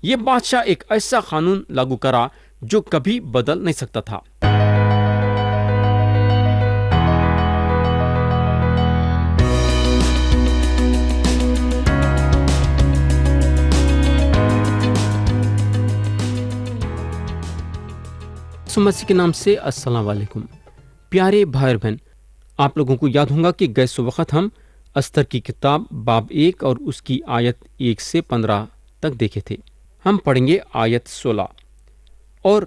یہ بادشاہ ایک ایسا قانون لاگو کرا جو کبھی بدل نہیں سکتا تھا۔ مسیح کے نام سے السلام علیکم پیارے بھائی بہن، آپ لوگوں کو یاد ہوگا کہ گئے وقت ہم استر کی کتاب باب 1 اور اس کی آیت 1 سے 15 تک دیکھے تھے۔ ہم پڑھیں گے آیت 16۔ اور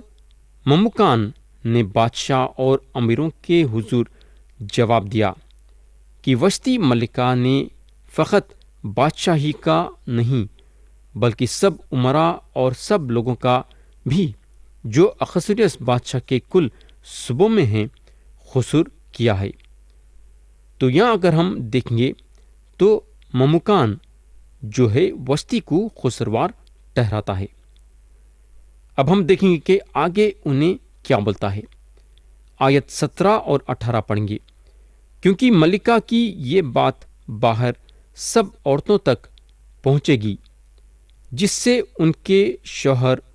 مموکان نے بادشاہ اور امیروں کے حضور جواب دیا کہ وسطی ملکہ نے فقط بادشاہی کا نہیں بلکہ سب امراء اور سب لوگوں کا بھی جو اخشویروس بادشاہ کے کل صوبوں میں ہیں خسور کیا ہے۔ تو یہاں اگر ہم دیکھیں گے تو مموکان جو ہے وسطی کو خسروار ٹھہراتا ہے۔ اب ہم دیکھیں گے کہ آگے انہیں کیا بولتا ہے۔ آیت 17 اور 18 پڑھیں گے۔ کیونکہ ملکہ کی یہ بات باہر سب عورتوں تک پہنچے گی، جس سے ان کے شوہر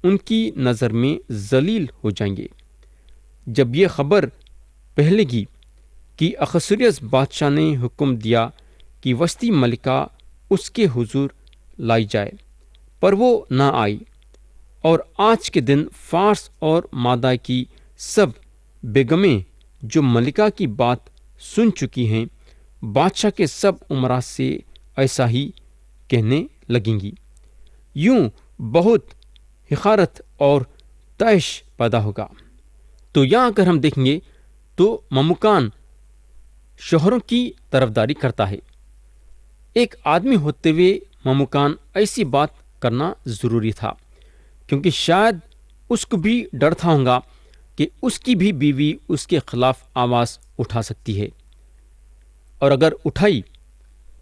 ان کی نظر میں ذلیل ہو جائیں گے۔ جب یہ خبر پھیلے گی کہ اخشویروس بادشاہ نے حکم دیا کہ وسطی ملکہ اس کے حضور لائی جائے، پر وہ نہ آئی، اور آج کے دن فارس اور مادہ کی سب بیگمیں جو ملکہ کی بات سن چکی ہیں بادشاہ کے سب امراء سے ایسا ہی کہنے لگیں گی، یوں بہت حقارت اور طیش پیدا ہوگا۔ تو یہاں اگر ہم دیکھیں گے تو مموکان شوہروں کی طرفداری کرتا ہے۔ ایک آدمی ہوتے ہوئے مموکان ایسی بات کرنا ضروری تھا، کیونکہ شاید اس کو بھی ڈر تھا ہوگا کہ اس کی بھی بیوی اس کے خلاف آواز اٹھا سکتی ہے، اور اگر اٹھائی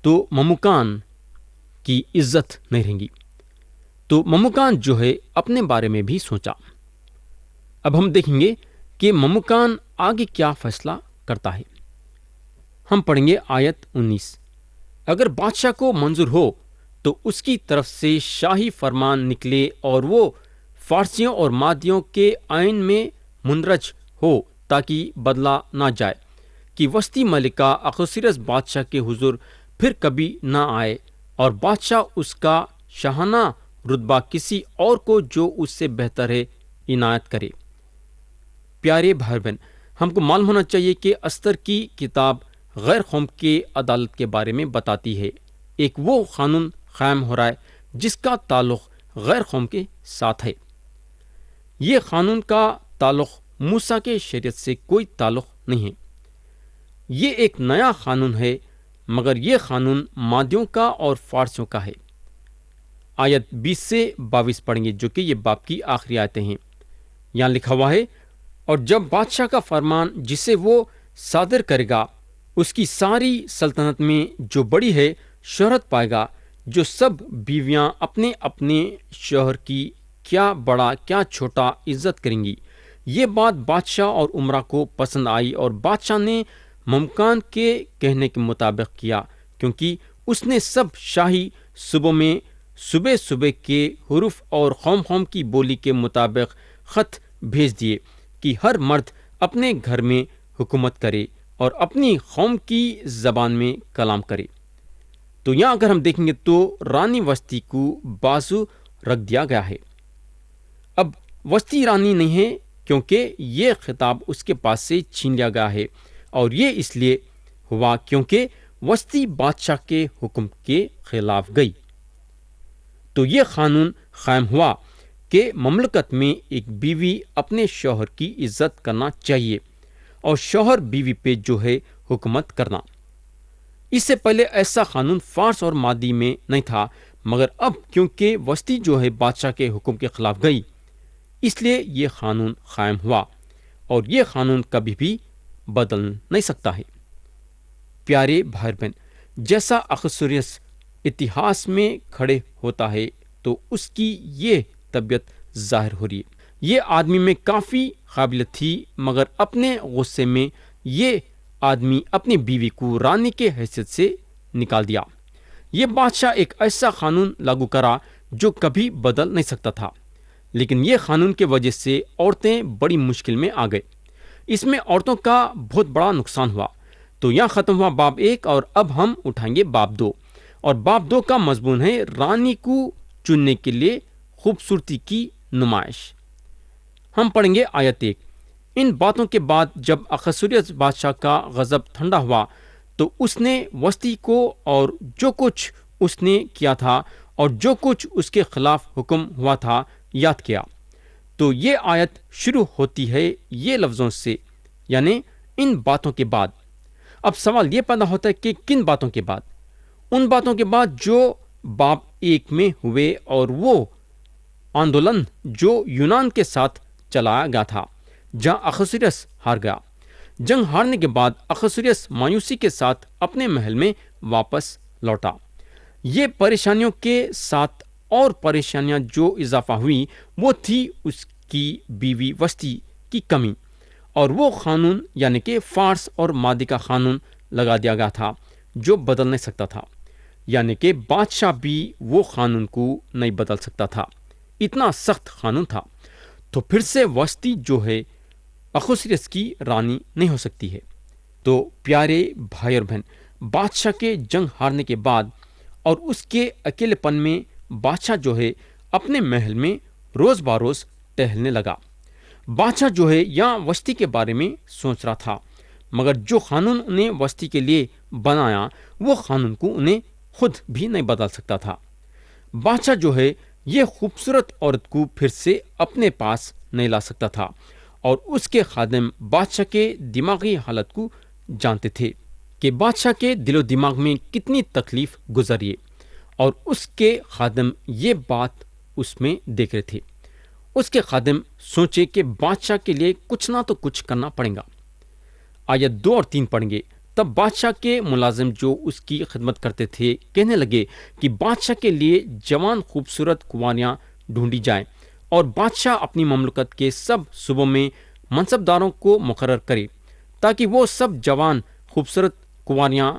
تو مموکان کی عزت نہیں رہیں گی۔ تو مموکان جو ہے اپنے بارے میں بھی سوچا۔ اب ہم دیکھیں گے کہ مموکان آگے کیا فیصلہ کرتا ہے۔ ہم پڑھیں گے آیت 19۔ اگر بادشاہ کو منظور ہو تو اس کی طرف سے شاہی فرمان نکلے اور وہ فارسیوں اور مادیوں کے آئین میں مندرج ہو، تاکہ بدلا نہ جائے کہ وسطی ملکہ اخشویروس بادشاہ کے حضور پھر کبھی نہ آئے، اور بادشاہ اس کا شاہانہ رتبہ کسی اور کو جو اس سے بہتر ہے عنایت کرے۔ پیارے بھائی بہن، ہم کو معلوم ہونا چاہیے کہ استر کی کتاب غیر قوم کے عدالت کے بارے میں بتاتی ہے۔ ایک وہ قانون قائم ہو رہا ہے جس کا تعلق غیر قوم کے ساتھ ہے۔ یہ قانون کا تعلق موسیٰ کے شریعت سے کوئی تعلق نہیں ہے۔ یہ ایک نیا قانون ہے، مگر یہ قانون مادیوں کا اور فارسیوں کا ہے۔ آیت 20 سے 22 پڑھیں گے، جو کہ یہ باب کی آخری آیتیں ہیں۔ یہاں لکھا ہوا ہے، اور جب بادشاہ کا فرمان جسے وہ صادر کرے گا اس کی ساری سلطنت میں جو بڑی ہے شہرت پائے گا، جو سب بیویاں اپنے اپنے شوہر کی کیا بڑا کیا چھوٹا عزت کریں گی۔ یہ بات بادشاہ اور امراء کو پسند آئی، اور بادشاہ نے مموکان کے کہنے کے مطابق کیا، کیونکہ اس نے سب شاہی صوبوں میں صبح صبح کے حروف اور قوم قوم کی بولی کے مطابق خط بھیج دیے کہ ہر مرد اپنے گھر میں حکومت کرے اور اپنی قوم کی زبان میں کلام کرے۔ تو یہاں اگر ہم دیکھیں گے تو رانی وسطی کو بازو رکھ دیا گیا ہے۔ اب وسطی رانی نہیں ہے، کیونکہ یہ خطاب اس کے پاس سے چھین لیا گیا ہے، اور یہ اس لیے ہوا کیونکہ وسطی بادشاہ کے حکم کے خلاف گئی۔ تو یہ قانون قائم ہوا کہ مملکت میں ایک بیوی اپنے شوہر کی عزت کرنا چاہیے، اور شوہر بیوی پہ جو ہے حکومت کرنا۔ اس سے پہلے ایسا قانون فارس اور مادی میں نہیں تھا، مگر اب کیونکہ وسطی جو ہے بادشاہ کے حکم کے خلاف گئی، اس لیے یہ قانون قائم ہوا، اور یہ قانون کبھی بھی بدل نہیں سکتا ہے۔ پیارے بھائی بہن، جیسا اخشویروس اتہاس میں کھڑے ہوتا ہے تو اس کی یہ طبیعت ظاہر ہو رہی ہے۔ یہ آدمی میں کافی قابلیت تھی، مگر اپنے غصے میں یہ آدمی اپنی بیوی کو رانی کے حیثیت سے نکال دیا۔ یہ بادشاہ ایک ایسا قانون لاگو کرا جو کبھی بدل نہیں سکتا تھا، لیکن یہ قانون کی وجہ سے عورتیں بڑی مشکل میں آ گئے۔ اس میں عورتوں کا بہت بڑا نقصان ہوا۔ تو یہاں ختم ہوا باب 1 اور اب ہم اٹھائیں گے باب 2، اور باب 2 کا مضمون ہے رانی کو چننے کے لیے خوبصورتی کی نمائش۔ ہم پڑھیں گے آیت 1۔ ان باتوں کے بعد جب اخشویروس بادشاہ کا غضب ٹھنڈا ہوا تو اس نے وسطی کو اور جو کچھ اس نے کیا تھا اور جو کچھ اس کے خلاف حکم ہوا تھا یاد کیا۔ تو یہ آیت شروع ہوتی ہے یہ لفظوں سے، یعنی ان باتوں کے بعد۔ اب سوال یہ پیدا ہوتا ہے کہ کن باتوں کے بعد؟ ان باتوں کے بعد جو باب 1 میں ہوئے، اور وہ آندولن جو یونان کے ساتھ چلایا گیا تھا جہاں اخشویروس ہار گیا۔ جنگ ہارنے کے بعد اخشویروس مایوسی کے ساتھ اپنے محل میں واپس لوٹا۔ یہ پریشانیوں کے ساتھ اور پریشانیاں جو اضافہ ہوئی وہ تھی اس کی بیوی وسطی کی کمی، اور وہ قانون یعنی کہ فارس اور مادی کا قانون لگا دیا گیا تھا جو بدل نہیں سکتا تھا، یعنی کہ بادشاہ بھی وہ قانون کو نہیں بدل سکتا تھا، اتنا سخت قانون تھا۔ تو پھر سے وسطی جو ہے اخشویروس کی رانی نہیں ہو سکتی ہے۔ تو پیارے بھائی اور بہن، بادشاہ کے جنگ ہارنے کے بعد اور اس کے اکیلے پن میں بادشاہ جو ہے اپنے محل میں روز بروز ٹہلنے لگا۔ بادشاہ جو ہے یہاں وسطی کے بارے میں سوچ رہا تھا، مگر جو قانون انہیں وسطی کے لیے بنایا وہ قانون کو انہیں خود بھی نہیں بدل سکتا تھا۔ بادشاہ جو ہے یہ خوبصورت عورت کو پھر سے اپنے پاس نہیں لا سکتا تھا، اور اس کے خادم بادشاہ کے دماغی حالت کو جانتے تھے کہ بادشاہ کے دل و دماغ میں کتنی تکلیف گزری ہے، اور اس کے خادم یہ بات اس میں دیکھ رہے تھے۔ اس کے خادم سوچے کہ بادشاہ کے لیے کچھ نہ تو کچھ کرنا پڑے گا۔ آیت 2 اور 3 پڑھیں گے۔ تب بادشاہ کے ملازم جو اس کی خدمت کرتے تھے کہنے لگے کہ بادشاہ کے لیے جوان خوبصورت کنواریاں ڈھونڈی جائیں، اور بادشاہ اپنی مملکت کے سب صوبوں میں منصبداروں کو مقرر کرے تاکہ وہ سب جوان خوبصورت کنواریاں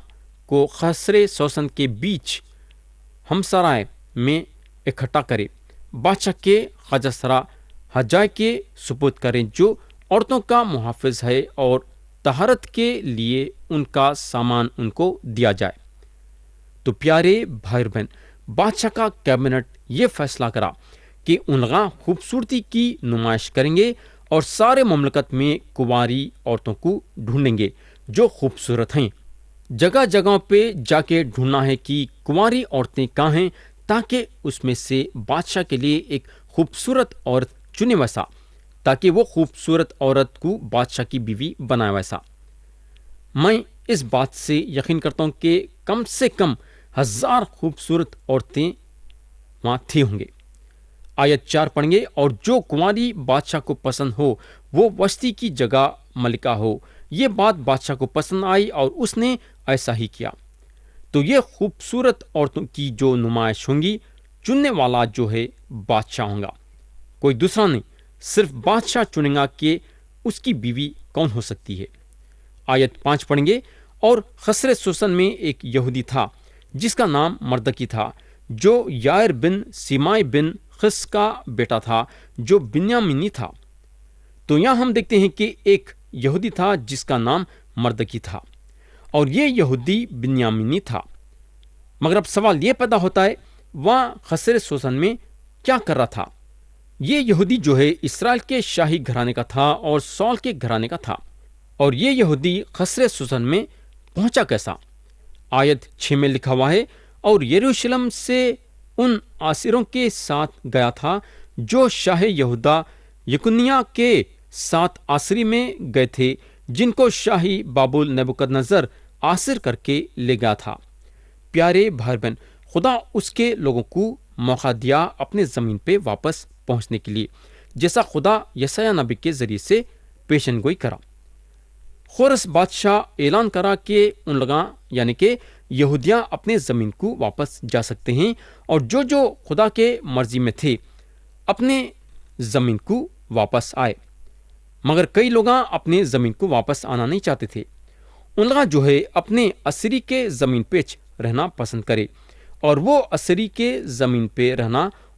کو خسرے سوسن کے بیچ ہمسرائے میں اکٹھا کرے، بادشاہ کے خواجہ سرا حجائے کے سپرد کریں جو عورتوں کا محافظ ہے، اور طہارت کے لیے ان کا سامان ان کو دیا جائے۔ تو پیارے بھائی اور بہن، بادشاہ کا کیبنٹ یہ فیصلہ کرا کہ ان لوگ خوبصورتی کی نمائش کریں گے اور سارے مملکت میں کنواری عورتوں کو ڈھونڈیں گے جو خوبصورت ہیں۔ جگہ جگہوں پہ جا کے ڈھونڈنا ہے کہ کنواری عورتیں کہاں ہیں، تاکہ اس میں سے بادشاہ کے لیے ایک خوبصورت عورت چنے ویسا، تاکہ وہ خوبصورت عورت کو بادشاہ کی بیوی بنائے ویسا۔ میں اس بات سے یقین کرتا ہوں کہ کم سے کم 1000 خوبصورت عورتیں وہاں تھی ہوں گے۔ آیت 4 پڑھیں گے۔ اور جو کنواری بادشاہ کو پسند ہو وہ وسطی کی جگہ ملکہ ہو۔ یہ بات بادشاہ کو پسند آئی اور اس نے ایسا ہی کیا۔ تو یہ خوبصورت عورتوں کی جو نمائش ہوں گی، چننے والا جو ہے بادشاہ ہوگا، کوئی دوسرا نہیں، صرف بادشاہ چنے گا کہ اس کی بیوی کون ہو سکتی ہے۔ آیت 5 پڑھیں گے۔ اور خسرے سوسن میں ایک یہودی تھا جس کا نام مردکی تھا، جو یائر بن سیمائی بن خس کا بیٹا تھا، جو بنیامینی تھا۔ تو یہاں ہم دیکھتے ہیں کہ ایک یہودی تھا جس کا نام مردکی تھا، اور یہ یہودی بنیامینی تھا۔ مگر اب سوال یہ پیدا ہوتا ہے، وہاں خسرے سوسن میں کیا کر رہا تھا؟ یہ یہودی جو ہے اسرائیل کے شاہی گھرانے کا تھا اور سول کے گھرانے کا تھا، اور یہ یہودی خسرے سوسن میں پہنچا کیسا؟ آیت 6 میں لکھا ہوا ہے، اور یروشلم سے ان آسیروں کے ساتھ گیا تھا جو شاہ یہودا یکونیا کے ساتھ آسری میں گئے تھے، جن کو شاہی بابل نبوکدنضر آسر کر کے لے گیا تھا۔ پیارے بھائی بہن، خدا اس کے لوگوں کو موقع دیا اپنے زمین پہ واپس پہنچنے کے لیے، جیسا خدا یسایہ نبی کے ذریعے سے پیشن گوئی کرا۔ خورس بادشاہ اعلان کرا کہ ان لوگاں یعنی کہ یہودیاں اپنے زمین کو واپس جا سکتے ہیں، اور جو جو خدا کے مرضی میں تھے اپنے زمین کو واپس آئے۔ مگر کئی لوگاں اپنے زمین کو واپس آنا نہیں چاہتے تھے۔ ان لوگاں جو ہے اپنے اسری کے زمین پہ رہنا پسند کرے، اور وہ اسری کے زمین پہ رہنا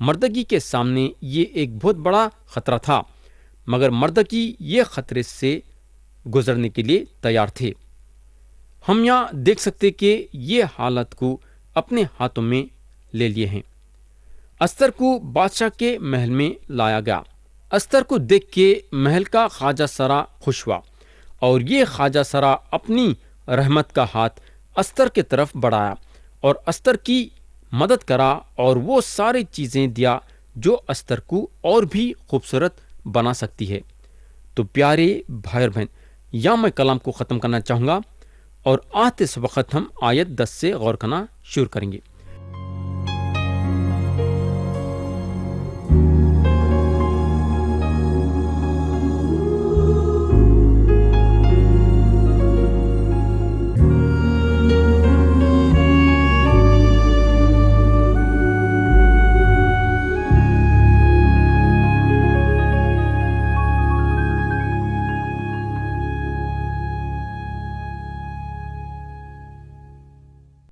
مردگی کے سامنے یہ ایک بہت بڑا خطرہ تھا، مگر مردگی یہ خطرے سے گزرنے کے لیے تیار تھے۔ ہم یہاں دیکھ سکتے کہ یہ حالت کو اپنے ہاتھوں میں لے لیے ہیں۔ استر کو بادشاہ کے محل میں لایا گیا۔ استر کو دیکھ کے محل کا خواجہ سرا خوش ہوا، اور یہ خواجہ سرا اپنی رحمت کا ہاتھ استر کے طرف بڑھایا اور استر کی مدد کرا، اور وہ ساری چیزیں دیا جو استر کو اور بھی خوبصورت بنا سکتی ہے۔ تو پیارے بھائی اور بہن، یہاں میں کلام کو ختم کرنا چاہوں گا، اور آتے اس وقت ہم آیت 10 سے غور کرنا شروع کریں گے۔